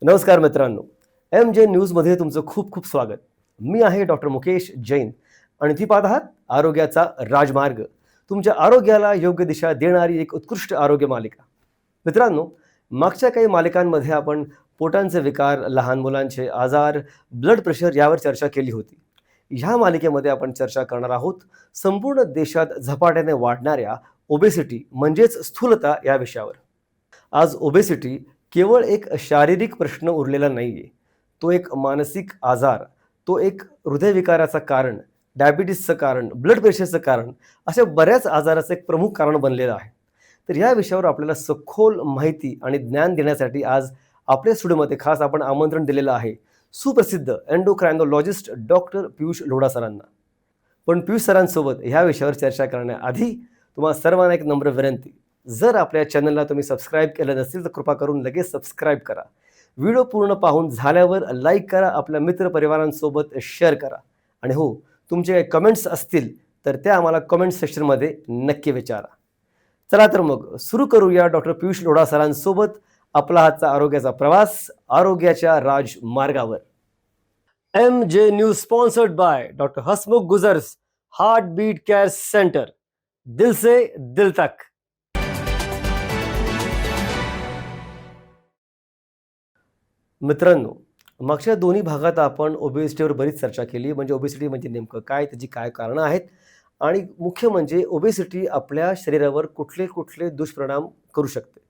नमस्कार मित्रांनो, MJ न्यूजमध्ये तुमचं खूप खूप स्वागत. मी आहे डॉक्टर मुकेश जैन आणि ती पाहत आहात आरोग्याचा राजमार्ग. तुमच्या आरोग्याला योग्य दिशा देणारी एक उत्कृष्ट आरोग्य मालिका. मित्रांनो, मागच्या काही मालिकांमध्ये आपण पोटांचे विकार, लहान मुलांचे आजार, ब्लड प्रेशर यावर चर्चा केली होती. ह्या मालिकेमध्ये आपण चर्चा करणार आहोत संपूर्ण देशात झपाट्याने वाढणाऱ्या ओबेसिटी म्हणजेच स्थूलता या विषयावर. आज ओबेसिटी केवळ एक शारीरिक प्रश्न उरलेला नाही आहे. तो एक मानसिक आजार, तो एक हृदयविकाराचं कारण, डायबिटीसचं कारण, ब्लड प्रेशरचं कारण, अशा बऱ्याच आजाराचं एक प्रमुख कारण बनलेलं आहे. तर या विषयावर आपल्याला सखोल माहिती आणि ज्ञान देण्यासाठी आज आपल्या स्टुडिओमध्ये खास आपण आमंत्रण दिलेलं आहे सुप्रसिद्ध एंडोक्रायनॉलॉजिस्ट डॉक्टर पियुष लोढा सरांना. पण पियुष सरांसोबत ह्या विषयावर चर्चा करण्याआधी तुम्हाला सर्वांना एक नम्र विनंती, जर आपल्या चॅनलला तुम्ही सबस्क्राईब केलं नसेल तर कृपा करून लगेच सबस्क्राईब करा. व्हिडिओ पूर्ण पाहून झाल्यावर लाईक करा, आपल्या मित्रपरिवारांसोबत शेअर करा आणि हो, तुमचे काही कमेंट्स असतील तर त्या आम्हाला कमेंट सेक्शनमध्ये नक्की विचारा. चला तर मग सुरू करूया डॉक्टर पियुष लोढा सरांसोबत आपला हातचा आरोग्याचा प्रवास आरोग्याच्या राजमार्गावर. MJ news sponsored by doctor Hasmukh Gujar's heart beat care centre. दिल से दिल तक. मित्रांनो, मागच्या दोन्ही भागात आपण ओबेसिटीवर बरीच चर्चा केली. म्हणजे ओबेसिटी म्हणजे नेमकं काय, त्याची काय कारणं आहेत आणि मुख्य म्हणजे ओबेसिटी आपल्या शरीरावर कुठले कुठले दुष्परिणाम करू शकते.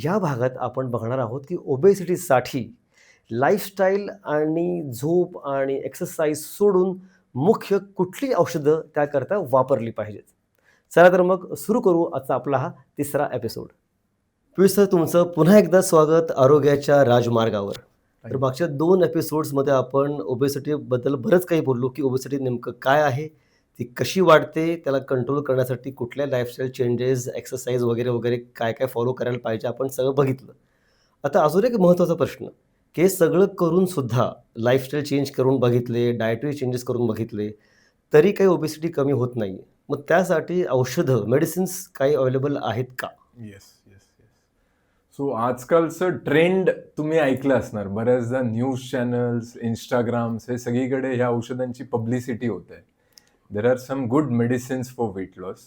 या भागात आपण बघणार आहोत की ओबेसिटीसाठी लाईफस्टाईल आणि झोप आणि एक्सरसाइज सोडून मुख्य कुठली औषधं त्याकरता वापरली पाहिजेत. चला तर मग सुरू करू आजचा आपला हा तिसरा एपिसोड. पियुष सर, तुमचं पुन्हा एकदा स्वागत आरोग्याच्या राजमार्गावर. तर मागच्या 2 एपिसोड्समध्ये आपण ओबेसिटीबद्दल बरंच काही बोललो की ओबेसिटी नेमकं काय आहे, ती कशी वाढते, त्याला कंट्रोल करण्यासाठी कुठल्या लाईफस्टाईल चेंजेस, एक्सरसाइज वगैरे वगैरे काय काय फॉलो करायला पाहिजे आपण सगळं बघितलं. आता अजून एक महत्त्वाचा प्रश्न, की हे सगळं करून सुद्धा लाईफस्टाईल चेंज करून बघितले, डायटरी चेंजेस करून बघितले, तरी काही ओबेसिटी कमी होत नाही. मग त्यासाठी औषधं, मेडिसिन्स काही अवेलेबल आहेत का? येस. सो आजकालचं ट्रेंड तुम्ही ऐकलं असणार. बऱ्याचदा न्यूज चॅनल्स, इंस्टाग्राम्स हे सगळीकडे ह्या औषधांची पब्लिसिटी होत आहे. There are some good medicines for weight loss.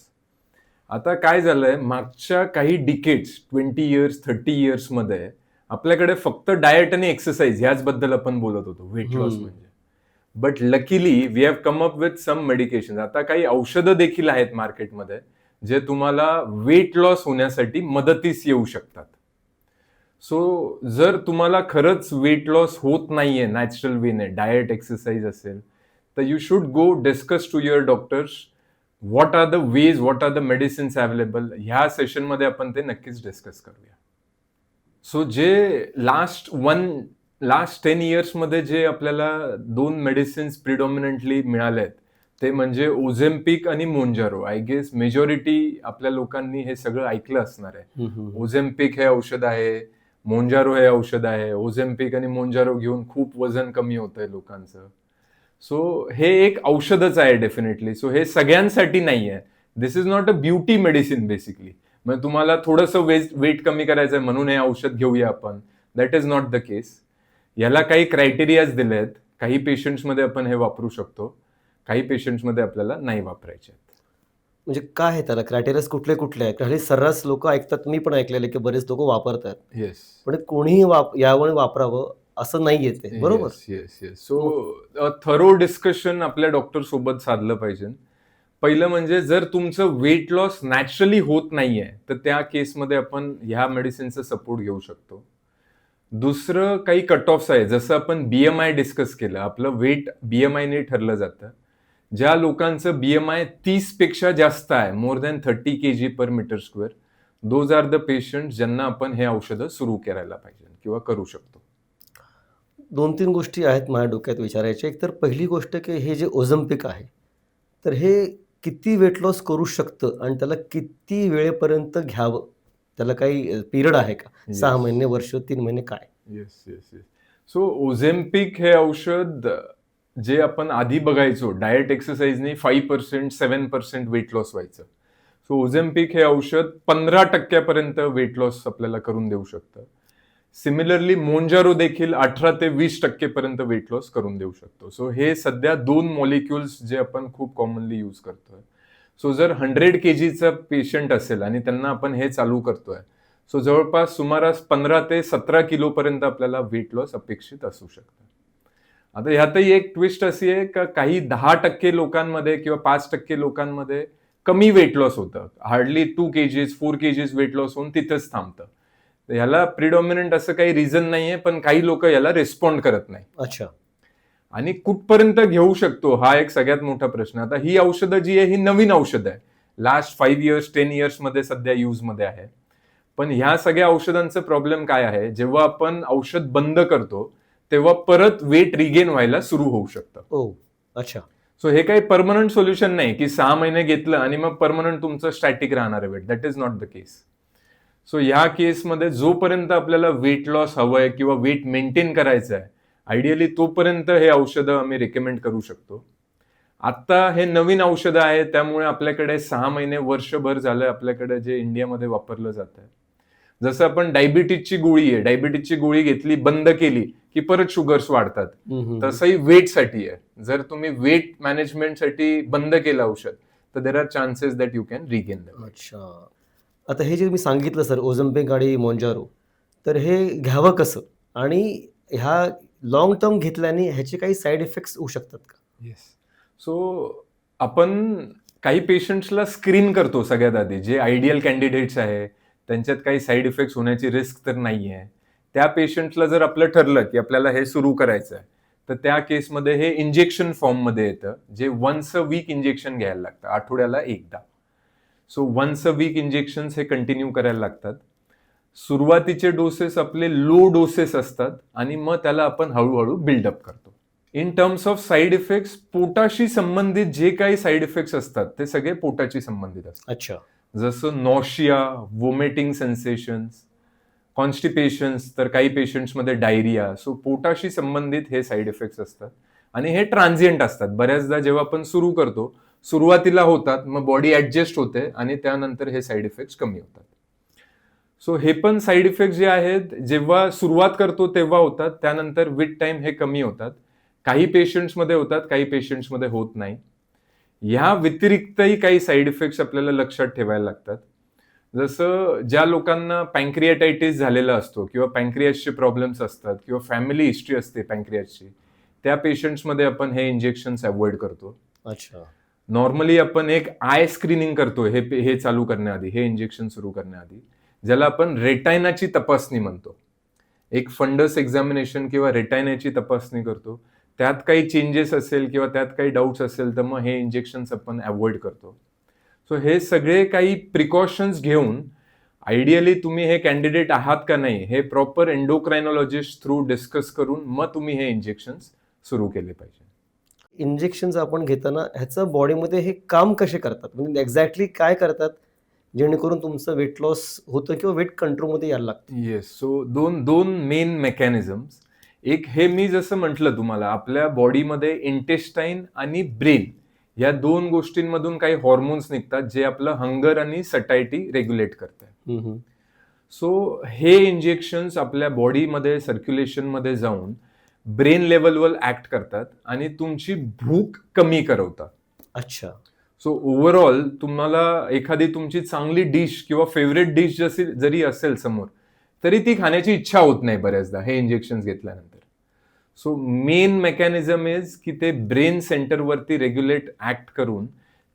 आता काय झालंय, मागच्या काही डिकेड्स 20 इयर्स 30 इयर्समध्ये आपल्याकडे फक्त डाएट आणि एक्सरसाइज ह्याचबद्दल आपण बोलत होतो वेट लॉस म्हणजे. But luckily we have come up with some medication. आता काही औषधं देखील आहेत मार्केटमध्ये जे तुम्हाला वेट लॉस होण्यासाठी मदतीस येऊ शकतात. सो जर तुम्हाला खरंच वेट लॉस होत नाहीये नॅचरल वेने, डाएट एक्सरसाइज असेल, तर you should go discuss to your doctors what are the ways, what are the medicines available. ह्या सेशनमध्ये आपण ते नक्कीच डिस्कस करूया. सो जे लास्ट 10 इयर्समध्ये जे आपल्याला 2 मेडिसिन्स प्रिडॉमिनंटली मिळालेत ते म्हणजे ओझेम्पिक आणि मोंजारो. आय गेस मेजॉरिटी आपल्या लोकांनी हे सगळं ऐकलं असणार आहे. ओझेम्पिक हे औषध आहे, मोंजारो हे औषध आहे. ओझेम्पिक आणि मोंजारो घेऊन खूप वजन कमी होतंय लोकांचं. सो हे एक औषधच आहे डेफिनेटली. सो हे सगळ्यांसाठी नाही आहे. This is not a beauty medicine basically. म्हणजे तुम्हाला थोडंसं वेट कमी करायचंय म्हणून हे औषध घेऊया आपण, दॅट इज नॉट द केस. याला काही क्रायटेरियाज दिले आहेत. काही पेशंट्समध्ये आपण हे वापरू शकतो, काही पेशंट्समध्ये आपल्याला नाही वापरायचे. म्हणजे काय आहे त्याला क्रायटेरियाज कुठले कुठले आहेत? हल्ली सर्रास लोक ऐकतात, मी पण ऐकलेले की बरेच लोक वापरतात. येस. पण कोणीही यावेळी वापरावं असं नाही येते, बरोबर? येस. सो थरो डिस्कशन आपल्या डॉक्टर सोबत साधलं पाहिजे. पहिलं म्हणजे जर तुमचं वेट लॉस नॅचरली होत नाहीये तर त्या केसमध्ये आपण ह्या मेडिसिनचा सपोर्ट घेऊ शकतो. दुसरं काही कट ऑफ्स आहे, जसं आपण BMI डिस्कस केलं. आपलं वेट BMI ने ठरलं जातं. ज्या लोकांचं BMI 30 पेक्षा जास्त आहे, more than 30 kg per metre square, those are the patient ज्यांना आपण हे औषधं सुरू करायला पाहिजे किंवा करू शकतो. 2-3 गोष्टी आहेत माझ्या डोक्यात विचारायच्या. एक तर पहिली गोष्ट की हे जे ओझेम्पिक आहे, तर हे किती वेट लॉस करू शकतं आणि त्याला किती वेळेपर्यंत घ्यावं? त्याला काही पिरियड आहे का? 6 महिने, वर्ष, 3 महिने काय? येस. सो ओझेम्पिक हे औषध जे आपण आधी बघायचो, डाएट एक्सरसाइजने 5% 7% वेट लॉस व्हायचं. सो ओझेम्पिक हे औषध 15% वेट लॉस आपल्याला करून देऊ शकतं. सिमिलरली मोंजारो देखील 18 ते 20% पर्यंत वेट लॉस करून देऊ शकतो. सो हे सध्या 2 मॉलिक्युल्स जे आपण खूप कॉमनली यूज करतोय. सो जर 100 kgचा पेशंट असेल आणि त्यांना आपण हे चालू करतोय, सो जवळपास सुमारास 15 ते 17 किलो पर्यंत आपल्याला वेट लॉस अपेक्षित असू शकतं. आता ह्यातही एक ट्विस्ट अशी आहे का काही 10% लोकांमध्ये किंवा 5% लोकांमध्ये कमी वेट लॉस होतं. Hardly 2 kgs 4 kgs weight loss होऊन तिथंच थांबतं. तर ह्याला प्रिडॉमिनंट असं काही रिझन नाहीये, पण काही लोक याला रिस्पॉन्ड करत नाही. अच्छा. आणि कुठपर्यंत घेऊ शकतो हा एक सगळ्यात मोठा प्रश्न. आता ही औषधं जी आहे ही नवीन औषधं आहे. लास्ट 5 इयर्स 10 इयर्स मध्ये सध्या यूज मध्ये आहे. पण ह्या सगळ्या औषधांचं प्रॉब्लेम काय आहे, जेव्हा आपण औषध बंद करतो तेव्हा परत वेट रिगेन व्हायला सुरू होऊ शकतं. ओ, अच्छा. सो हे काही परमनंट सोल्युशन नाही की 6 महिने घेतलं आणि मग परमनंट तुमचं स्टॅटिक राहणार आहे weight. That is not the case. So ह्या केसमध्ये जोपर्यंत आपल्याला वेट लॉस हवंय किंवा वेट मेंटेन करायचं आहे, आयडियली तोपर्यंत हे औषधं आम्ही रेकमेंड करू शकतो. आता हे नवीन औषधं आहे, त्यामुळे आपल्याकडे 6 महिने वर्षभर झालं आपल्याकडे जे इंडियामध्ये वापरलं जात आहे. जसं आपण डायबिटीजची गोळी आहे, डायबिटीजची गोळी घेतली बंद केली की परत शुगर्स वाढतात, तसंही वेटसाठी आहे. जर तुम्ही वेट मॅनेजमेंटसाठी बंद केलं औषध तर there are chances that you can regain that. अच्छा. आता हे जे मी सांगितलं सर ओझम्पिक आणि मोंजारो, तर हे घ्यावं कसं आणि ह्या लॉंग टर्म घेतल्याने ह्याचे काही साईड इफेक्ट्स होऊ शकतात का? येस. सो आपण काही पेशंट्सला स्क्रीन करतो सगळ्यात आधी, जे आयडियल कॅन्डिडेट्स आहे त्यांच्यात काही साईड इफेक्ट्स होण्याची रिस्क तर नाही आहे. त्या पेशंट्सला जर आपलं ठरलं की आपल्याला हे सुरू करायचं आहे, तर त्या केसमध्ये हे इंजेक्शन फॉर्ममध्ये येतं, जे वन्स अ वीक इंजेक्शन घ्यायला लागतं, आठवड्याला एकदा. So once a week injections हे कंटिन्यू करायला लागतात. सुरुवातीचे डोसेस आपले लो डोसेस असतात आणि मग त्याला आपण हळूहळू बिल्डअप करतो. In terms of side effects, पोटाशी संबंधित जे काही साईड इफेक्ट्स असतात ते सगळे पोटाशी संबंधित असतात. अच्छा. जसं नॉशिया, वोमिटिंग सेन्सेशन्स, कॉन्स्टिपेशन्स, तर काही पेशंट्समध्ये डायरिया. सो पोटाशी संबंधित हे साईड इफेक्ट्स असतात आणि हे ट्रान्झिएंट असतात. बऱ्याचदा जेव्हा आपण सुरू करतो, सुरुवातीला होतात, मग बॉडी ऍडजस्ट होते आणि त्यानंतर हे साईड इफेक्ट्स कमी होतात. सो हे पण साईड इफेक्ट जे आहेत जेव्हा सुरुवात करतो तेव्हा होतात, त्यानंतर विथ टाइम हे कमी होतात. काही पेशंट्समध्ये होतात, काही पेशंट्समध्ये होत नाही. ह्या व्यतिरिक्तही काही साईड इफेक्ट्स आपल्याला लक्षात ठेवायला लागतात. जसं ज्या लोकांना पँक्रियाटायटिस झालेला असतो किंवा पँक्रियासचे प्रॉब्लेम्स असतात किंवा फॅमिली हिस्ट्री असते पँक्रियासची, त्या पेशंट्समध्ये आपण हे इंजेक्शन्स अवॉइड करतो. अच्छा. नॉर्मली आपण एक आय स्क्रीनिंग करतो हे चालू करण्याआधी, हे इंजेक्शन सुरू करण्याआधी, ज्याला आपण रेटायनाची तपासणी म्हणतो. एक फंडस एक्झामिनेशन किंवा रेटायनाची तपासणी करतो. त्यात काही चेंजेस असेल किंवा त्यात काही डाऊट्स असेल तर मग हे इंजेक्शन्स आपण अवॉइड करतो. सो हे सगळे काही प्रिकॉशन्स घेऊन आयडियली तुम्ही हे कॅन्डिडेट आहात का नाही हे प्रॉपर एंडोक्रायनॉलॉजिस्ट थ्रू डिस्कस करून मग तुम्ही हे इंजेक्शन्स सुरू केले पाहिजे. इंजेक्शन्स आपण घेताना ह्याचं बॉडीमध्ये हे काम कसे करतात, म्हणजे एक्झॅक्टली काय करतात जेणेकरून तुमचं वेट लॉस होतं किंवा वेट कंट्रोलमध्ये यायला लागतं? येस. सो दोन मेन मेकॅनिझम्स. एक हे मी जसं म्हटलं तुम्हाला, आपल्या बॉडीमध्ये इंटेस्टाईन आणि ब्रेन या 2 गोष्टींमधून काही हॉर्मोन्स निघतात जे आपलं हंगर आणि सटायटी रेग्युलेट करतात. सो हे इंजेक्शन्स आपल्या बॉडीमध्ये सर्क्युलेशनमध्ये जाऊन ब्रेन लेवलवर ऍक्ट करतात आणि तुमची भूक कमी करवतात. अच्छा. सो ओव्हरऑल तुम्हाला एखादी तुमची चांगली डिश किंवा फेवरेट डिश जरी असेल समोर, तरी ती खाण्याची इच्छा होत नाही बऱ्याचदा हे इंजेक्शन घेतल्यानंतर. सो मेन मेकॅनिझम इज की ते ब्रेन सेंटरवरती रेग्युलेट ऍक्ट करून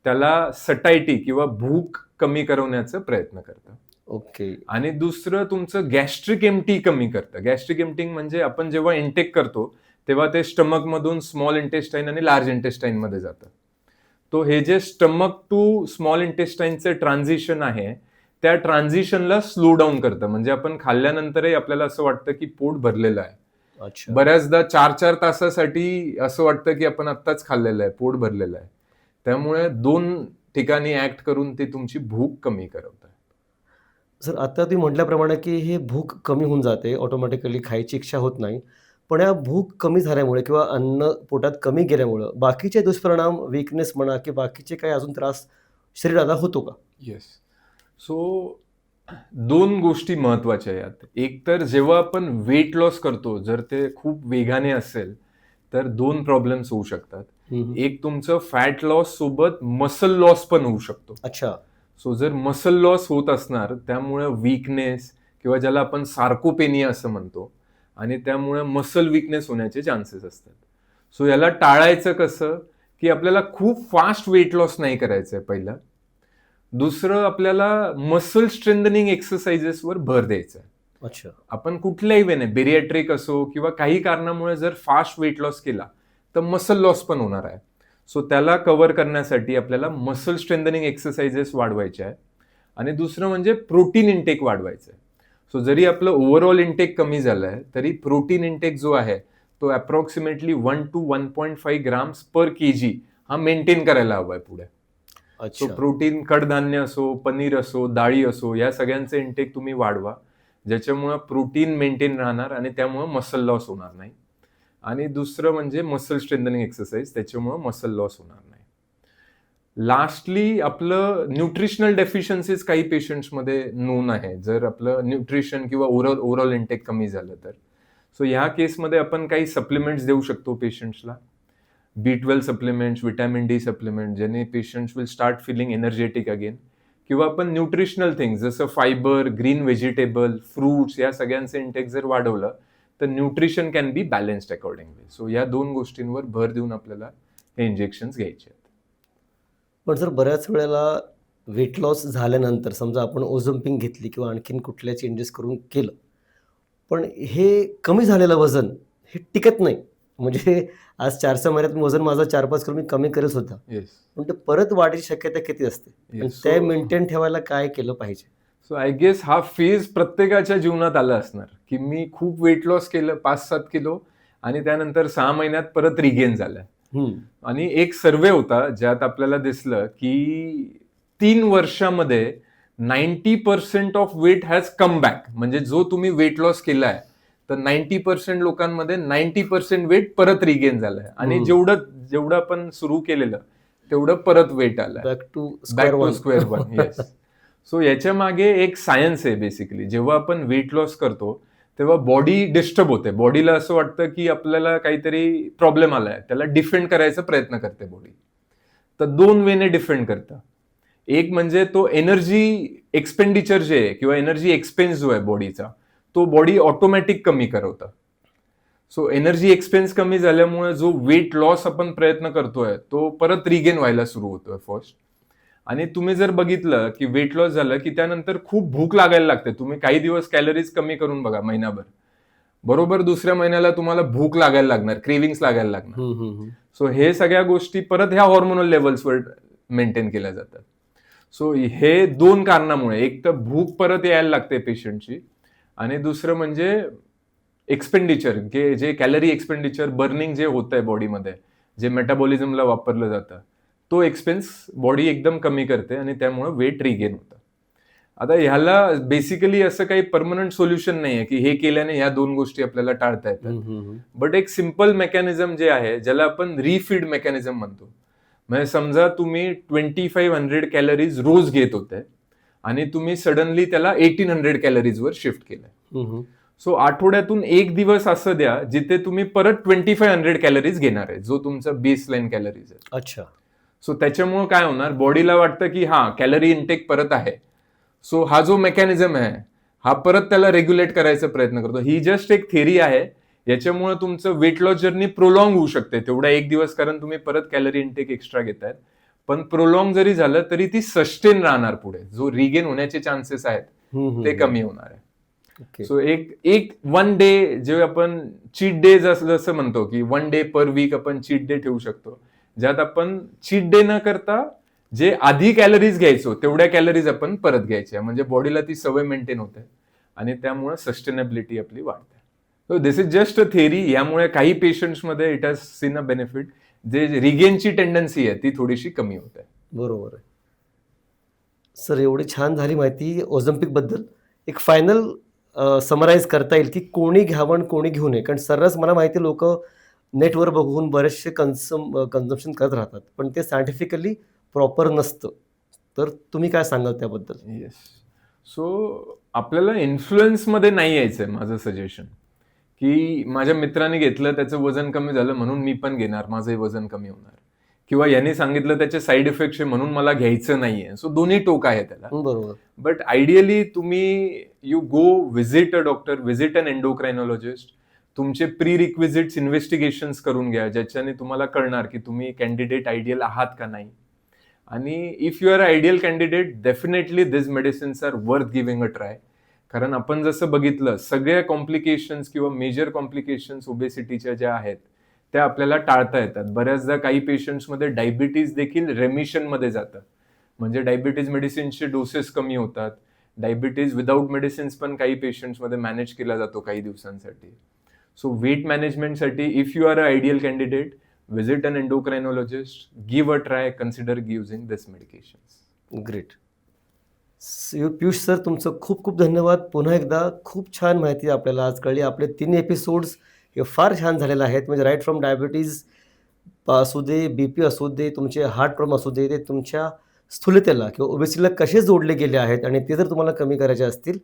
त्याला सटायटी किंवा भूक कमी करवण्याचा प्रयत्न करतं. ओके. आणि दुसरं तुमचं गॅस्ट्रिक एम्प्टी कमी करतं. गॅस्ट्रिक एम्प्टिंग म्हणजे आपण जेव्हा इंटेक करतो तेव्हा ते स्टमक मधून स्मॉल इंटेस्टाईन आणि लार्ज इंटेस्टाईन मध्ये जातं. तो हे जे स्टमक टू स्मॉल इंटेस्टाईनचं ट्रान्झिशन आहे, त्या ट्रान्झिशनला स्लो डाऊन करतं. म्हणजे आपण खाल्ल्यानंतरही आपल्याला असं वाटतं की पोट भरलेलं आहे. अच्छा. बऱ्याचदा 4-4 तासासाठी असं वाटतं की आपण आत्ताच खाल्लेलं आहे, पोट भरलेलं आहे. त्यामुळे 2 ठिकाणी ऍक्ट करून ते तुमची भूक कमी करवतात. सर आता तुम्ही म्हटल्याप्रमाणे की हे भूक कमी होऊन जाते, ऑटोमॅटिकली खायची इच्छा होत नाही. पण या भूक कमी झाल्यामुळे किंवा अन्न पोटात कमी गेल्यामुळं बाकीचे दुष्परिणाम, वीकनेस म्हणा की बाकीचे काही अजून त्रास शरीराला होतो का? येस. सो दोन गोष्टी महत्वाच्या यात. एक तर जेव्हा आपण वेट लॉस करतो, जर ते खूप वेगाने असेल तर दोन प्रॉब्लेम्स होऊ शकतात. एक तुमचं फॅट लॉस सोबत मसल लॉस पण होऊ शकतो. अच्छा. सो जर मसल लॉस होत असणार त्यामुळे वीकनेस किंवा ज्याला आपण सार्कोपेनिया असं म्हणतो आणि त्यामुळे मसल वीकनेस होण्याचे चान्सेस असतात. सो याला टाळायचं कसं, की आपल्याला खूप फास्ट वेट लॉस नाही करायचंय पहिलं. दुसरं आपल्याला मसल स्ट्रेंथनिंग एक्सरसाइजेसवर भर द्यायचा आहे. अच्छा. आपण कुठल्याही वेने बेरियाट्रिक असो किंवा काही कारणामुळे जर फास्ट वेट लॉस केला तर मसल लॉस पण होणार आहे. सो त्याला कव्हर करण्यासाठी आपल्याला मसल स्ट्रेंथनिंग एक्सरसाइजेस वाढवायचे आहे आणि दुसरं म्हणजे प्रोटीन इंटेक वाढवायचं आहे. सो जरी आपलं ओव्हरऑल इंटेक कमी झालंय तरी प्रोटीन इंटेक जो आहे तो approximately 1 to 1.5 grams per KG हा मेंटेन करायला हवाय पुढे. सो अच्छा. प्रोटीन, कडधान्य असो, पनीर असो, डाळी असो, या सगळ्यांचे इंटेक तुम्ही वाढवा, ज्याच्यामुळे प्रोटीन मेंटेन राहणार आणि त्यामुळे मसल लॉस होणार नाही. आणि दुसरं म्हणजे मसल स्ट्रेंथनिंग एक्सरसाइज, त्याच्यामुळे मसल लॉस होणार नाही. लास्टली आपलं न्यूट्रिशनल डेफिशियन्सीज काही पेशंट्समध्ये नोन आहे. जर आपलं न्यूट्रिशन किंवा ओव्हरऑल इंटेक कमी झालं तर. सो ह्या केसमध्ये आपण काही सप्लिमेंट्स देऊ शकतो पेशंट्सला. B12 supplements, vitamin D supplement, ज्याने patients will start feeling energetic again. किंवा आपण न्यूट्रिशनल थिंग्स जसं फायबर, ग्रीन व्हेजिटेबल, फ्रुट्स या सगळ्यांचं इंटेक जर वाढवलं तर nutrition can be balanced accordingly. So या दोन गोष्टींवर भर देऊन आपल्याला हे इंजेक्शन्स घ्यायचे आहेत. पण जर बऱ्याच वेळेला वेट लॉस झाल्यानंतर समजा आपण ओझम्पिंग घेतली किंवा आणखीन कुठल्या चेंजेस करून केलं, पण हे कमी झालेलं वजन हे टिकत नाही. म्हणजे आज 400 महिन्यात वजन माझं 4-5 किलो मी कमी करेल सुद्धा, येस. पण ते परत वाढीची शक्यता किती असते आणि Yes. ते So- मेंटेन ठेवायला काय केलं पाहिजे? सो आय गेस हा फेज प्रत्येकाच्या जीवनात आला असणार की मी खूप वेट लॉस केलं 5-7 किलो आणि त्यानंतर 6 महिन्यात परत रिगेन झालाय. आणि एक सर्वे होता ज्यात आपल्याला दिसलं की 3 वर्षामध्ये 90% of weight has come back. म्हणजे जो तुम्ही वेट लॉस केलाय तर 90% लोकांमध्ये 90% वेट परत रिगेन झालाय आणि जेवढं आपण सुरू केलेलं तेवढं परत वेट आलंय. Back to square one. Yes. So याच्या मागे एक सायन्स आहे बेसिकली. जेव्हा आपण वेट लॉस करतो तेव्हा बॉडी डिस्टर्ब होते. बॉडीला असं वाटतं की आपल्याला काहीतरी प्रॉब्लेम आलाय, त्याला डिफेंड करायचा प्रयत्न करते बॉडी. तर 2 वेने डिफेंड करतं. एक म्हणजे तो एनर्जी एक्सपेंडिचर जे आहे किंवा एनर्जी एक्सपेन्स जो आहे बॉडीचा तो बॉडी ऑटोमॅटिक कमी करवतं. सो एनर्जी एक्सपेन्स कमी झाल्यामुळे जो वेट लॉस आपण प्रयत्न करतोय तो परत रिगेन व्हायला सुरू होतोय फर्स्ट. आणि तुम्ही जर बघितलं की वेट लॉस झालं की त्यानंतर खूप भूक लागायला लागते. तुम्ही काही दिवस कॅलरीज कमी करून बघा महिनाभर, बरोबर दुसऱ्या महिन्याला तुम्हाला भूक लागायला लागणार, क्रेविंग्स लागायला लागणार. सो हे सगळ्या गोष्टी परत ह्या हॉर्मोनल लेवल्सवर मेंटेन केल्या जातात. सो हे 2 कारणामुळे, एक तर भूक परत यायला लागते पेशंटची आणि दुसरं म्हणजे एक्सपेंडिचर, जे कॅलरी एक्सपेंडिचर बर्निंग जे होत आहे बॉडीमध्ये, जे मेटाबॉलिझमला वापरलं जातं, तो एक्सपेन्स बॉडी एकदम कमी करते आणि त्यामुळे वेट रिगेन होतं. आता ह्याला बेसिकली असं काही परमनंट सोल्युशन नाहीये की हे केल्याने ह्या 2 गोष्टी आपल्याला टाळता येतात. बट एक सिम्पल मेकॅनिझम जे आहे ज्याला आपण रिफीड मेकॅनिझम म्हणतो. म्हणजे समजा तुम्ही 2500 कॅलरीज रोज घेत होते आणि तुम्ही सडनली त्याला 1800 कॅलरीजवर शिफ्ट केलंय. सो आठवड्यातून एक दिवस असं द्या जिथे तुम्ही परत 2500 कॅलरीज घेणार आहे, जो तुमचा बेसलाईन कॅलरीज आहे. अच्छा. सो त्याच्यामुळे काय होणार, बॉडीला वाटतं की हा कॅलरी इंटेक परत आहे. सो हा जो मेकॅनिझम आहे हा परत त्याला रेग्युलेट करायचा प्रयत्न करतो. ही जस्ट एक थेरी आहे. याच्यामुळे तुमचं वेट लॉस जर्नी प्रोलॉंग होऊ शकते तेवढा एक दिवस, कारण तुम्ही परत कॅलरी इंटेक एक्स्ट्रा घेतायत. पण प्रोलॉंग जरी झालं तरी ती सस्टेन राहणार पुढे. जो रिगेन होण्याचे चान्सेस आहेत ते कमी होणार आहे. सो एक 1 डे जे आपण चीट डे जसं म्हणतो की 1 डे पर वीक आपण चीट डे ठेवू शकतो, ज्यात आपण चीट डे न करता जे आधी कॅलरीज घ्यायचो तेवढ्या कॅलरीज आपण परत घ्यायच्या. म्हणजे बॉडीला ती सवय मेंटेन होते आणि त्यामुळे सस्टेनेबिलिटी आपली वाढते. So this is just a theory. यामुळे काही पेशंट्समध्ये it has seen a benefit. जे रिगेनची टेंडन्सी आहे ती थोडीशी कमी होते. बरोबर आहे. सर, एवढी छान झाली माहिती ऑझम्पिक बद्दल. एक फायनल समराईज करता येईल की कोणी घ्यावं आणि कोणी घेऊ नये? कारण सर्रास मला माहिती लोक नेटवर बघून बरेचसे कन्झम्पशन करत राहतात, पण ते सायंटिफिकली प्रॉपर नसतं. तर तुम्ही काय सांगाल त्याबद्दल? येस. सो आपल्याला इन्फ्लुएन्समध्ये नाही यायचं आहे माझं सजेशन, की माझ्या मित्राने घेतलं त्याचं वजन कमी झालं म्हणून मी पण घेणार, माझंही वजन कमी होणार, किंवा यांनी सांगितलं त्याचे साईड इफेक्ट्स आहे म्हणून मला घ्यायचं नाहीये. सो दोन्ही टोक आहे त्याला. बरोबर. बट आयडियली तुम्ही you go visit a doctor, visit an endocrinologist. तुमचे प्री रिक्विजिट्स इन्व्हेस्टिगेशन्स करून घ्या, ज्याच्याने तुम्हाला कळणार की तुम्ही कॅन्डिडेट आयडियल आहात का नाही. आणि if you are ideal candidate, definitely this medicines are worth giving a try. कारण आपण जसं बघितलं, सगळ्या कॉम्प्लिकेशन्स किंवा मेजर कॉम्प्लिकेशन्स ओबेसिटीच्या ज्या आहेत त्या आपल्याला टाळता येतात. बऱ्याचदा काही पेशंट्समध्ये डायबिटीज देखील रेमिशनमध्ये जातं, म्हणजे डायबिटीज मेडिसिन्सचे डोसेस कमी होतात. डायबिटीज विदाऊट मेडिसिन्स पण काही पेशंट्समध्ये मॅनेज केला जातो काही दिवसांसाठी. सो वेट मॅनेजमेंटसाठी if you are a ideal candidate, visit an endocrinologist, give a try, consider using this medications. Great. Piyush sir, तुमचं खूप खूप धन्यवाद. पुन्हा एकदा खूप छान माहिती आपल्याला आज कळली. आपले 3 एपिसोड्स हे फार छान झालेले आहेत. म्हणजे राईट फ्रॉम डायबिटीज असू दे, BP असू दे, तुमचे हार्ट प्रॉब्लेम असू दे, ते तुमच्या स्थूलतेला किंवा ओबेसिटीला कसे जोडले गेले आहेत, आणि ते जर तुम्हाला कमी करायचे असतील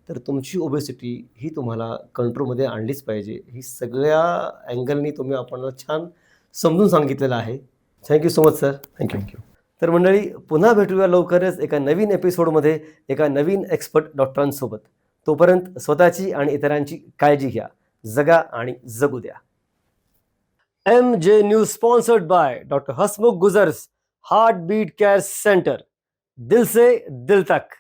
तर तुमची ओबेसिटी ही तुम्हाला कंट्रोलमध्ये आणलीच पाहिजे. ही सगळ्या अँगलनी तुम्ही आपल्याला छान समजून सांगितलेलं आहे. Thank you so much sir. Thank you. Thank you. तर मंडळी, पुन्हा भेटूया लवकरच एका नवीन एपिसोडमध्ये एका नवीन एक्सपर्ट डॉक्टरांसोबत. तोपर्यंत स्वतःची आणि इतरांची काळजी घ्या. जगा आणि जगू द्या. MJ news sponsored by doctor Hasmukh Gujar's heart beat care centre. दिल से दिल तक.